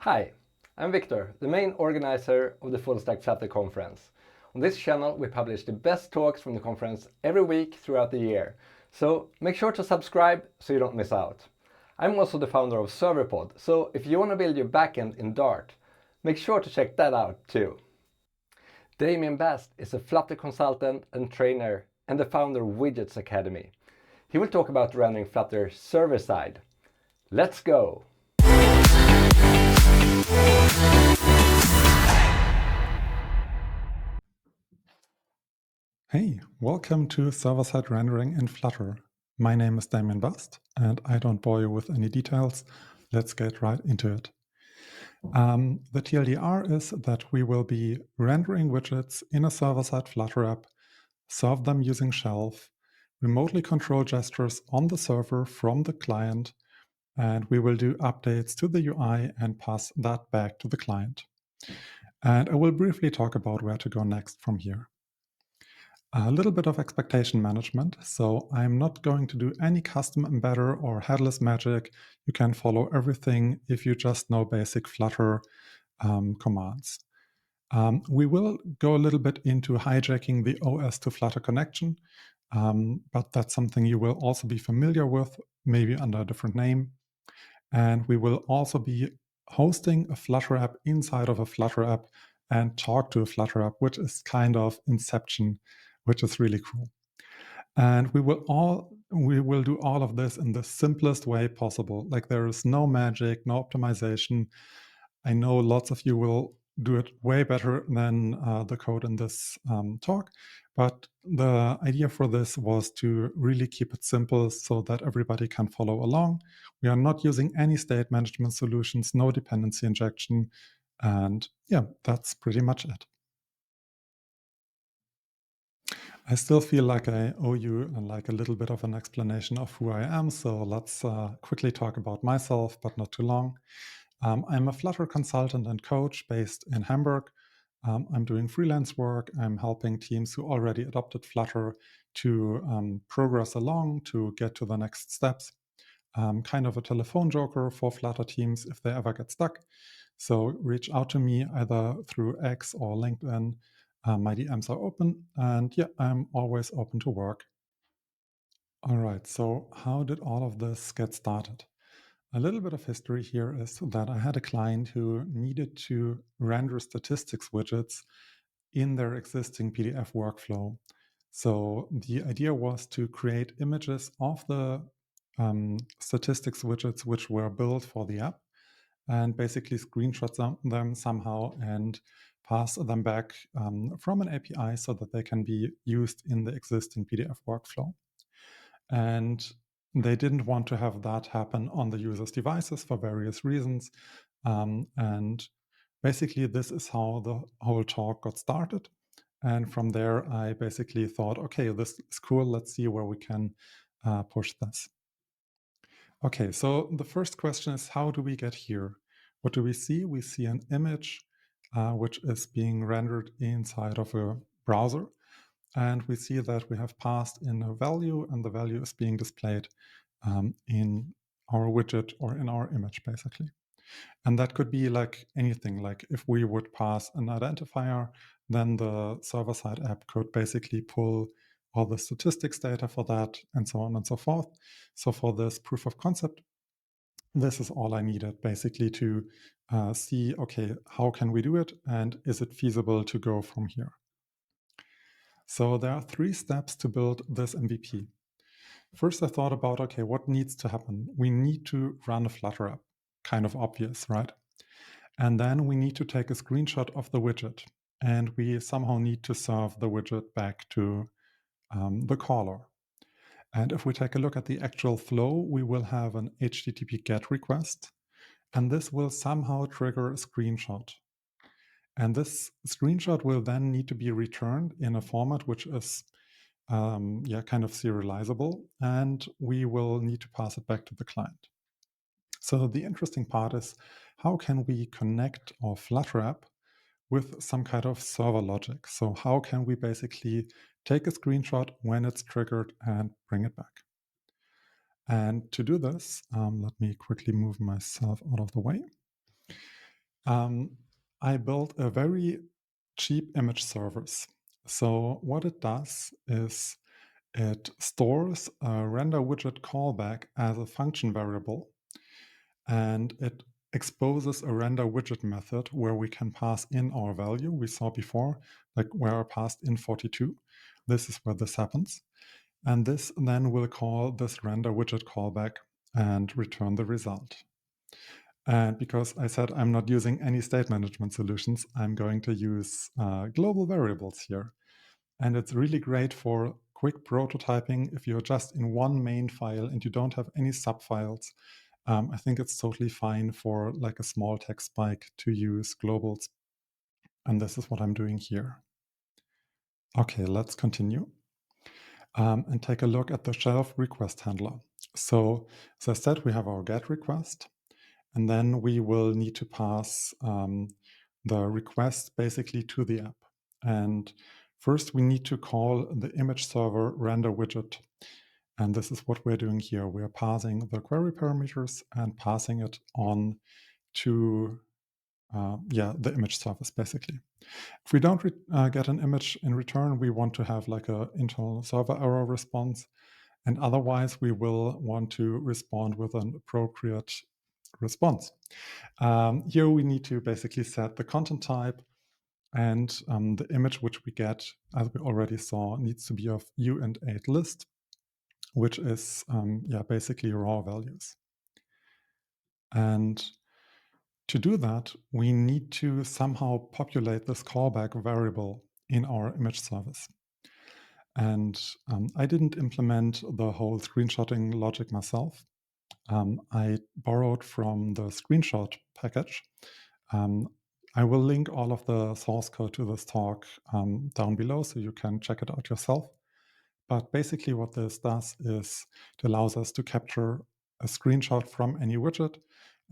Hi, I'm Victor, the main organizer of the Full Stack Flutter conference. On this channel we publish the best talks from the conference every week throughout the year, so make sure to subscribe so you don't miss out. I'm also the founder of Serverpod, so if you want to build your backend in Dart, make sure to check that out too. Damian Bast is a Flutter Consultant and Trainer and the founder of Widgets Academy. He will talk about rendering Flutter server-side. Let's go! Hey, welcome to server-side rendering in Flutter. My name is Damian Bast, and I don't bore you with any details. Let's get right into it. The TLDR is that we will be rendering widgets in a server-side Flutter app, serve them using shelf, remotely control gestures on the server from the client, and we will do updates to the UI and pass that back to the client. And I will briefly talk about where to go next from here. A little bit of expectation management. So I'm not going to do any custom embedder or headless magic. You can follow everything if you just know basic Flutter commands. We will go a little bit into hijacking the OS to Flutter connection, but that's something you will also be familiar with, maybe under a different name. And we will also be hosting a Flutter app inside of a Flutter app and talk to a Flutter app, which is kind of inception, which is really cool. And we will do all of this in the simplest way possible. Like there is no magic, no optimization. I know lots of you will do it way better than the code in this talk, but the idea for this was to really keep it simple so that everybody can follow along. We are not using any state management solutions, no dependency injection, and yeah, that's pretty much it. I still feel like I owe you like a little bit of an explanation of who I am, so let's quickly talk about myself, but not too long. I'm a Flutter consultant and coach based in Hamburg. I'm doing freelance work. I'm helping teams who already adopted Flutter to progress along, to get to the next steps. Kind of a telephone joker for Flutter teams if they ever get stuck. So reach out to me either through X or LinkedIn. My DMs are open, and yeah, I'm always open to work. All right, so how did all of this get started? A little bit of history here is that I had a client who needed to render statistics widgets in their existing PDF workflow. So the idea was to create images of the statistics widgets which were built for the app and basically screenshot them somehow and pass them back from an API so that they can be used in the existing PDF workflow. And they didn't want to have that happen on the user's devices for various reasons. And basically, this is how the whole talk got started. And from there, I basically thought, okay, this is cool. Let's see where we can push this. Okay, so the first question is, how do we get here? What do we see? We see an image which is being rendered inside of a browser. And we see that we have passed in a value, and the value is being displayed in our widget or in our image, basically. And that could be like anything, like if we would pass an identifier, then the server-side app could basically pull all the statistics data for that, and so on and so forth. So for this proof of concept, this is all I needed, basically, to see, okay, how can we do it? And is it feasible to go from here? So there are 3 steps to build this MVP. First, I thought about, okay, what needs to happen? We need to run a Flutter app, kind of obvious, right? And then we need to take a screenshot of the widget, and we somehow need to serve the widget back to the caller. And if we take a look at the actual flow, we will have an HTTP GET request, and this will somehow trigger a screenshot. And this screenshot will then need to be returned in a format which is kind of serializable, and we will need to pass it back to the client. So the interesting part is, how can we connect our Flutter app with some kind of server logic? So how can we basically take a screenshot when it's triggered and bring it back? And to do this, let me quickly move myself out of the way. I built a very cheap image service. So what it does is it stores a render widget callback as a function variable, and it exposes a render widget method where we can pass in our value we saw before, like where I passed in 42. This is where this happens. And this then will call this render widget callback and return the result. And because I said I'm not using any state management solutions, I'm going to use global variables here. And it's really great for quick prototyping if you're just in one main file and you don't have any subfiles. I think it's totally fine for like a small text spike to use globals. And this is what I'm doing here. Okay, let's continue and take a look at the shelf request handler. So as I said, we have our GET request, and then we will need to pass the request basically to the app. And first we need to call the image server render widget. And this is what we're doing here. We're passing the query parameters and passing it on to the image service basically. If we don't get an image in return, we want to have like an internal server error response. And otherwise, we will want to respond with an appropriate response. Here we need to basically set the content type, and the image which we get, as we already saw, needs to be of uint8 list, which is basically raw values. And to do that, we need to somehow populate this callback variable in our image service. And I didn't implement the whole screenshotting logic myself. I borrowed from the screenshot package. I will link all of the source code to this talk down below so you can check it out yourself. But basically what this does is it allows us to capture a screenshot from any widget,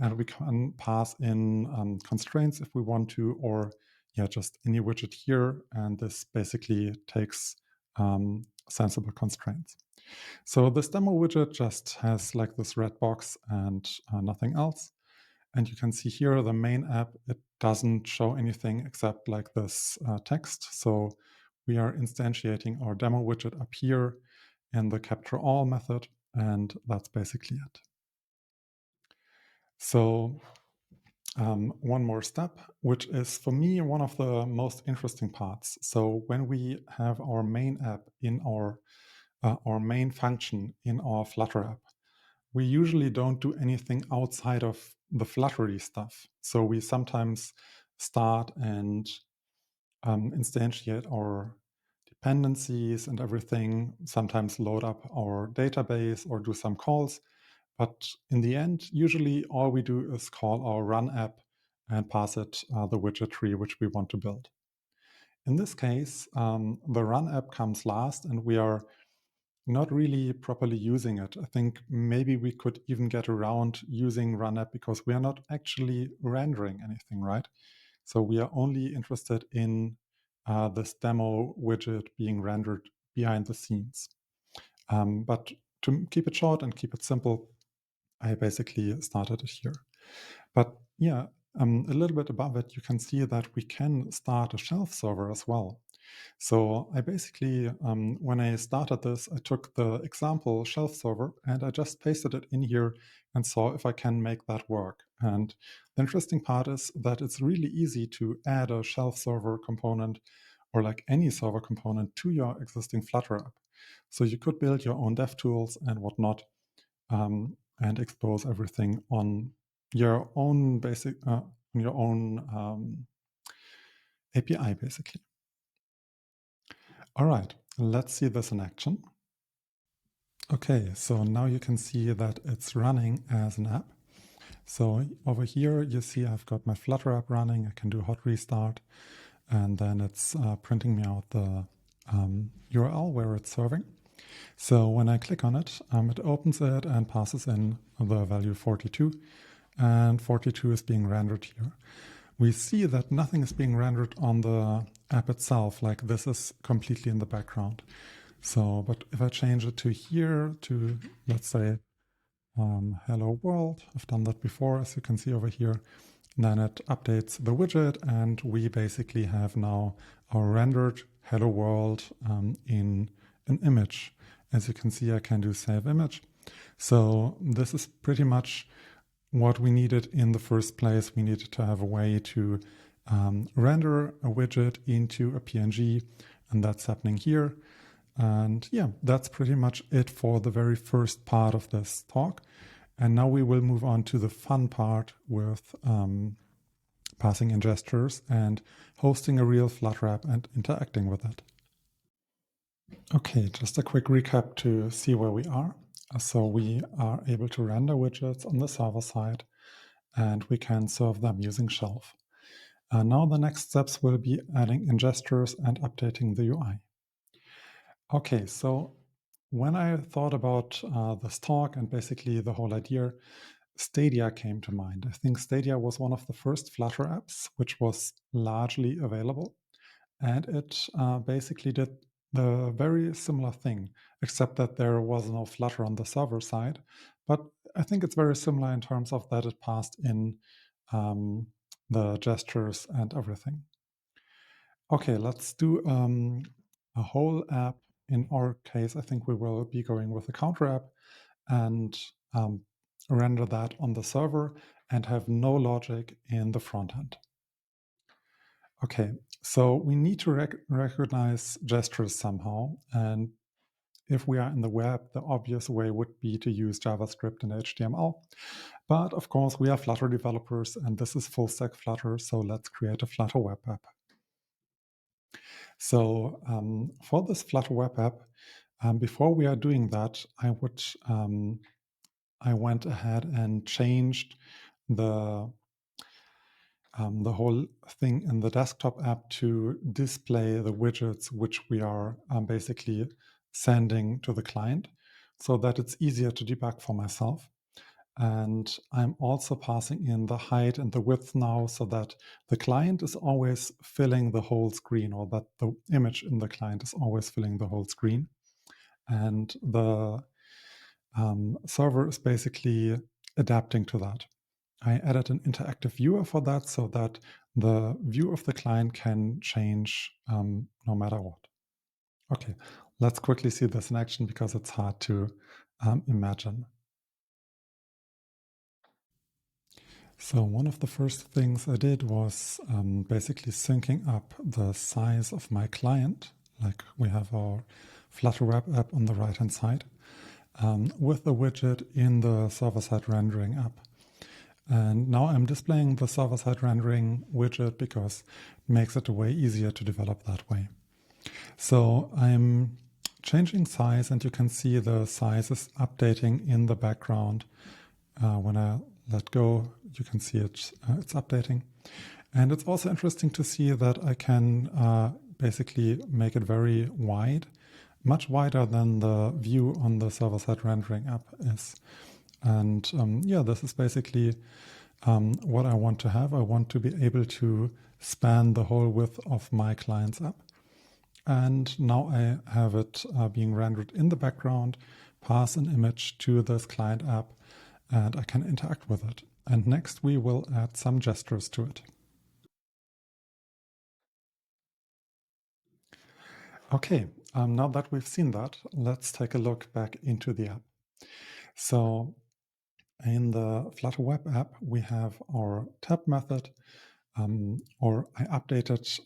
and we can pass in constraints if we want to, or just any widget here. And this basically takes sensible constraints. So this demo widget just has like this red box and nothing else. And you can see here the main app, it doesn't show anything except like this text. So we are instantiating our demo widget up here in the capture all method, and that's basically it. So one more step, which is for me one of the most interesting parts. So when we have our main app in our main function in our Flutter app, we usually don't do anything outside of the Fluttery stuff. So we sometimes start and instantiate our dependencies and everything, sometimes load up our database or do some calls. But in the end, usually all we do is call our run app and pass it the widget tree which we want to build. In this case, the run app comes last, and we are not really properly using it. I think maybe we could even get around using run app because we are not actually rendering anything, right? So we are only interested in this demo widget being rendered behind the scenes. But to keep it short and keep it simple, I basically started it here. But a little bit above it, you can see that we can start a shelf server as well. So I basically, when I started this, I took the example shelf server and I just pasted it in here and saw if I can make that work. And the interesting part is that it's really easy to add a shelf server component or like any server component to your existing Flutter app. So you could build your own dev tools and whatnot and expose everything on your own basic, on your own API basically. All right, let's see this in action. Okay, so now you can see that it's running as an app. So over here, you see I've got my Flutter app running. I can do hot restart, and then it's printing me out the URL where it's serving. So when I click on it, it opens it and passes in the value 42, and 42 is being rendered here. We see that nothing is being rendered on the app itself, like this is completely in the background. So, but if I change it to here, to let's say hello world, I've done that before, as you can see over here, Then it updates the widget, and we basically have now our rendered hello world in an image. As you can see, I can do save image. So this is pretty much what we needed in the first place. We needed to have a way to render a widget into a PNG, and that's happening here. And yeah, that's pretty much it for the very first part of this talk. And now we will move on to the fun part with passing in gestures and hosting a real Flutter app and interacting with it. Okay, just a quick recap to see where we are. So we are able to render widgets on the server side, and we can serve them using Shelf. Now the next steps will be adding in gestures and updating the UI. Okay, so when I thought about this talk and basically the whole idea, Stadia came to mind. I think Stadia was one of the first Flutter apps which was largely available, and it basically did the very similar thing, except that there was no Flutter on the server side. But I think it's very similar in terms of that it passed in the gestures and everything. Okay, let's do a whole app. In our case, I think we will be going with a counter app and render that on the server and have no logic in the front end. Okay, so we need to recognize gestures somehow. And if we are in the web, the obvious way would be to use JavaScript and HTML. But of course, we are Flutter developers, and this is full stack Flutter, so let's create a Flutter web app. So for this Flutter web app, before we are doing that, I went ahead and changed the whole thing in the desktop app to display the widgets which we are basically sending to the client, so that it's easier to debug for myself. And I'm also passing in the height and the width now, so that the client is always filling the whole screen, or that the image in the client is always filling the whole screen. And the server is basically adapting to that. I added an interactive viewer for that, so that the view of the client can change no matter what. Okay, let's quickly see this in action because it's hard to imagine. So one of the first things I did was basically syncing up the size of my client, like we have our Flutter web app on the right-hand side, with the widget in the server-side rendering app. And now I'm displaying the server-side rendering widget because it makes it way easier to develop that way. So I'm changing size, and you can see the size is updating in the background. When I let go, you can see it's updating. And it's also interesting to see that I can basically make it very wide, much wider than the view on the server-side rendering app is. And yeah, this is basically what I want to have. I want to be able to span the whole width of my client's app. And now I have it being rendered in the background, pass an image to this client app, and I can interact with it. And next we will add some gestures to it. Okay, now that we've seen that, let's take a look back into the app. So in the Flutter web app, we have our tab method, or I updated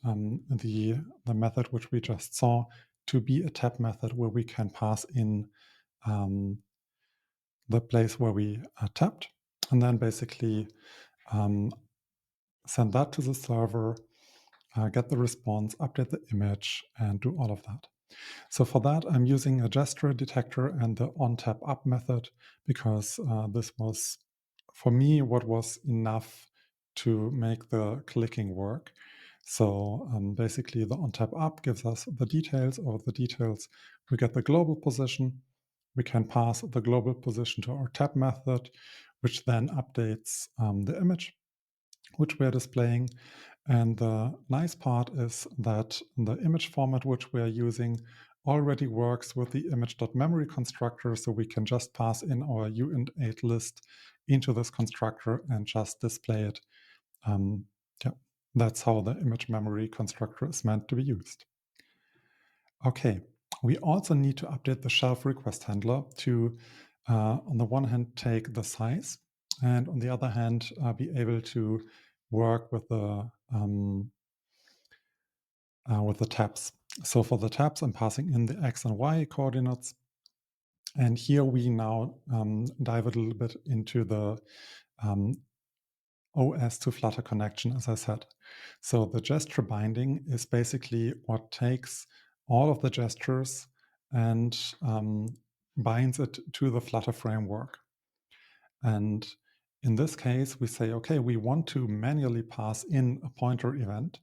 the method which we just saw to be a tab method where we can pass in the place where we tapped, and then basically send that to the server, get the response, update the image, and do all of that. So for that, I'm using a gesture detector and the onTap-up method because this was, for me, what was enough to make the clicking work. So basically, the onTap-up gives us the details. Of the details, we get the global position. We can pass the global position to our tab method, which then updates the image which we're displaying. And the nice part is that the image format which we're using already works with the image.memory constructor, so we can just pass in our uint8 list into this constructor and just display it yeah, that's how the image memory constructor is meant to be used. Okay, we also need to update the shelf request handler to, on the one hand, take the size, and on the other hand, be able to work with the tabs. So for the tabs, I'm passing in the X and Y coordinates. And here we now dive a little bit into the OS to Flutter connection, as I said. So the gesture binding is basically what takes all of the gestures and binds it to the Flutter framework. And in this case, we say, okay, we want to manually pass in a pointer event.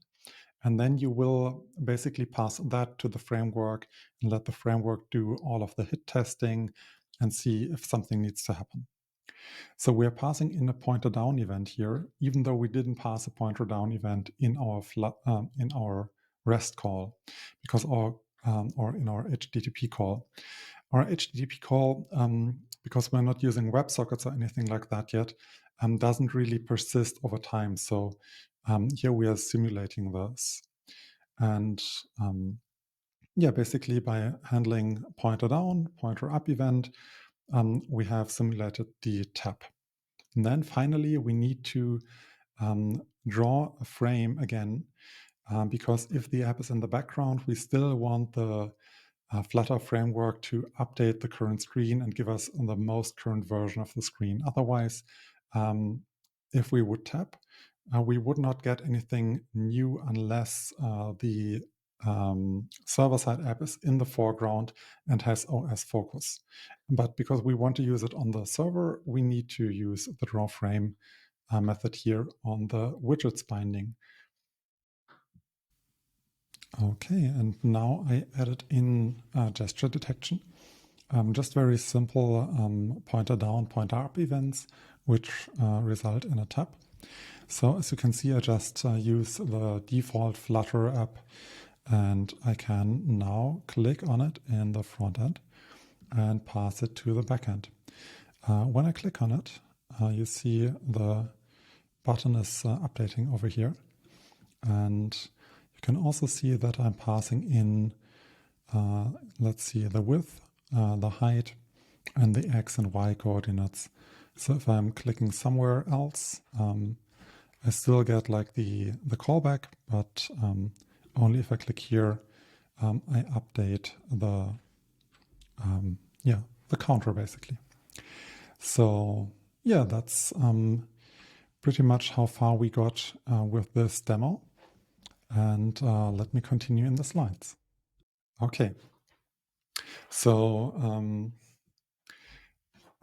And then you will basically pass that to the framework and let the framework do all of the hit testing and see if something needs to happen. So we're passing in a pointer down event here, even though we didn't pass a pointer down event in our REST call, because or in our HTTP call. Our HTTP call, because we're not using WebSockets or anything like that yet, doesn't really persist over time. So here we are simulating this. And yeah, basically by handling pointer down, pointer up event, we have simulated the tab. And then finally, we need to draw a frame again, because if the app is in the background, we still want the Flutter framework to update the current screen and give us the most current version of the screen. Otherwise, if we would tap, we would not get anything new unless the server-side app is in the foreground and has OS focus. But because we want to use it on the server, we need to use the draw frame method here on the widgets binding. Okay, and now I added in gesture detection. Just very simple pointer down, pointer up events, which result in a tab. So as you can see, I just use the default Flutter app, and I can now click on it in the front end and pass it to the back end. When I click on it, you see the button is updating over here. And you can also see that I'm passing in, let's see, the width, the height, and the X and Y coordinates. So if I'm clicking somewhere else, I still get like the callback, but only if I click here, I update the counter basically. So yeah, that's pretty much how far we got with this demo. And let me continue in the slides. Okay, so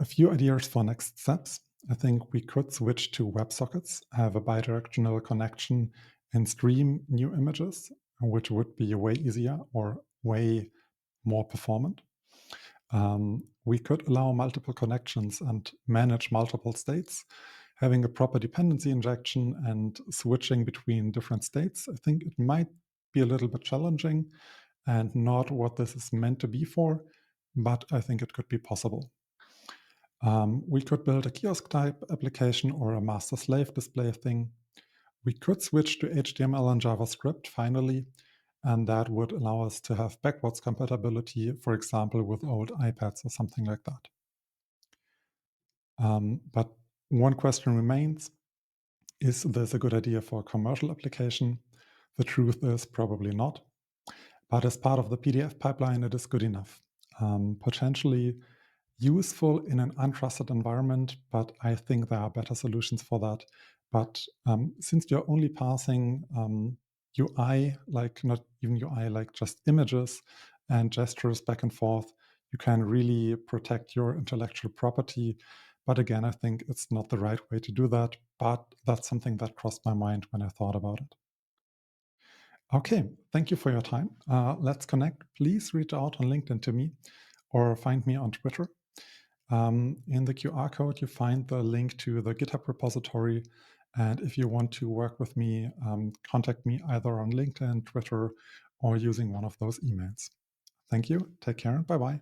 a few ideas for next steps. I think we could switch to WebSockets, have a bidirectional connection, and stream new images, which would be way easier or way more performant. We could allow multiple connections and manage multiple states. Having a proper dependency injection and switching between different states, I think it might be a little bit challenging and not what this is meant to be for, but I think it could be possible. We could build a kiosk type application or a master-slave display thing. We could switch to HTML and JavaScript finally, and that would allow us to have backwards compatibility, for example, with old iPads or something like that. But one question remains, is this a good idea for a commercial application? The truth is probably not. But as part of the PDF pipeline, it is good enough. Potentially useful in an untrusted environment, but I think there are better solutions for that. But since you're only passing UI, like not even UI, like just images and gestures back and forth, you can really protect your intellectual property. But again, I think it's not the right way to do that. But that's something that crossed my mind when I thought about it. Okay, thank you for your time. Let's connect. Please reach out on LinkedIn to me or find me on Twitter. In the QR code, you find the link to the GitHub repository. And if you want to work with me, contact me either on LinkedIn, Twitter, or using one of those emails. Thank you. Take care and bye-bye.